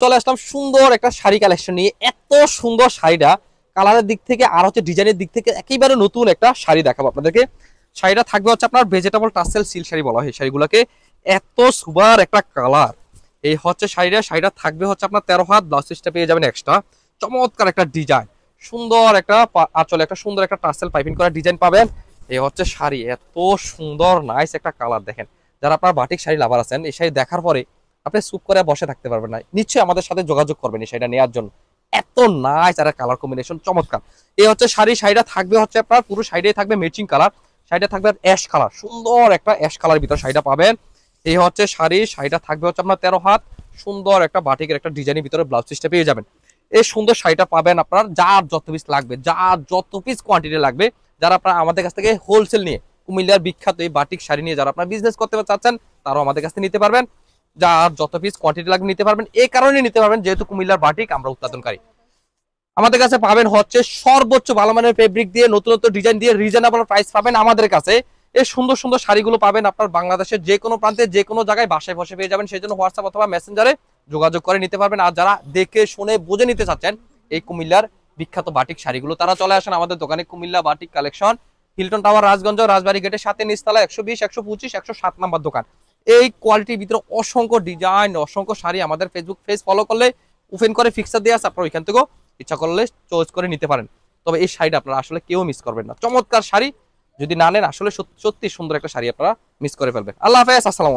চলে আসলাম সুন্দর একটা শাড়ি কালেকশন নিয়ে। এত সুন্দর শাড়িটা কালারের দিক থেকে আর হচ্ছে ডিজাইনের দিক থেকে একেবারে নতুন একটা শাড়ি দেখাবো আপনাদেরকে। শাড়িটা থাকবে হচ্ছে আপনার ভেজিটেবল টাসেল সিল্ক শাড়ি বলা হয় শাড়িগুলোকে। এত সুবার একটা কালার এই হচ্ছে শাড়িটা থাকবে হচ্ছে আপনার 13 হাত, ব্লাউজ পিসটা পেয়ে যাবেন এক্সট্রা। চমৎকার একটা ডিজাইন, সুন্দর একটা আঁচলে একটা সুন্দর একটা টাসেল পাইপিং করা ডিজাইন পাবেন। এই হচ্ছে শাড়ি, এত সুন্দর নাইস একটা কালার দেখেন। যারা আপনার বাটিক শাড়ি লাভার আছেন, এই শাড়ি দেখার পরে আপনি চুপ করে বসে থাকতে পারবেন না, নিশ্চয়ই আমাদের সাথে যোগাযোগ করবেন এই শাড়িটা নেওয়ার জন্য। এত নাইস আর কালার কম্বিনেশন চমৎকার। এই হচ্ছে শাড়িটা থাকবে হচ্ছে আপনার পুরো শাড়িটাই থাকবে ম্যাচিং কালার। শাড়িটা থাকবে অ্যাশ কালার, সুন্দর একটা অ্যাশ কালার ভিতর শাড়িটা পাবেন। এই হচ্ছে শাড়িটা থাকবে হচ্ছে আপনার 13 হাত, সুন্দর একটা বাটিকের একটা ডিজাইনের ভিতরে ব্লাউজ পিসটা পেয়ে যাবেন। এই সুন্দর শাড়িটা পাবেন আপনার যার যত পিস লাগবে, যার যত পিস কোয়ান্টিটি লাগবে, যারা আপনার আমাদের কাছ থেকে হোলসেল নিয়ে কুমিল্লার বিখ্যাত এই বাটিক শাড়ি নিয়ে যারা আপনার বিজনেস করতে চাচ্ছেন, তারাও আমাদের কাছ থেকে নিতে পারবেন। যার যত পিস কোয়ান্টিটি লাগবে নিতে পারবেন। এই কারণে নিতে পারবেন যেহেতু কুমিল্লার বাটিক আমরা উৎপাদনকারী। আমাদের কাছে পাবেন হচ্ছে সর্বোচ্চ ভালো মানের ফেব্রিক দিয়ে, নতুন নতুন ডিজাইন দিয়ে, রিজনেবল প্রাইস পাবেন আমাদের কাছে। এই সুন্দর সুন্দর শাড়িগুলো পাবেন আপনার বাংলাদেশের যে কোনো প্রান্তে যে কোনো জায়গায় বাসায় বসে পেয়ে যাবেন। সেই জন্য হোয়াটসঅ্যাপ অথবা মেসেঞ্জারে যোগাযোগ করে নিতে পারবেন। আর যারা দেখে শুনে বুঝে নিতে চাচ্ছেন এই কুমিল্লার বিখ্যাত বাটিক শাড়িগুলো, তারা চলে আসেন আমাদের দোকানে, Comilla batik collection, Hilton tower, Rajganj, Rajbari গেটের সাথে নিচতলা 120, 125, 107 নাম্বার দোকান। এই কোয়ালিটির ভিতরে অসংখ্য ডিজাইন, অসংখ্য শাড়ি আমাদের ফেসবুক পেজ ফলো করলে ওপেন করে ফিক্সার দিয়ে আছে, আপনার ওইখান থেকেও ইচ্ছা করলে চয়েস করে নিতে পারেন। তবে এই শাড়িটা আপনারা আসলে কেউ মিস করবেন না, চমৎকার শাড়ি। যদি না নেন আসলে সত্যি সুন্দর একটা শাড়ি আপনারা মিস করে ফেলবেন। আল্লাহ হাফেজ, আসসালামু আলাইকুম।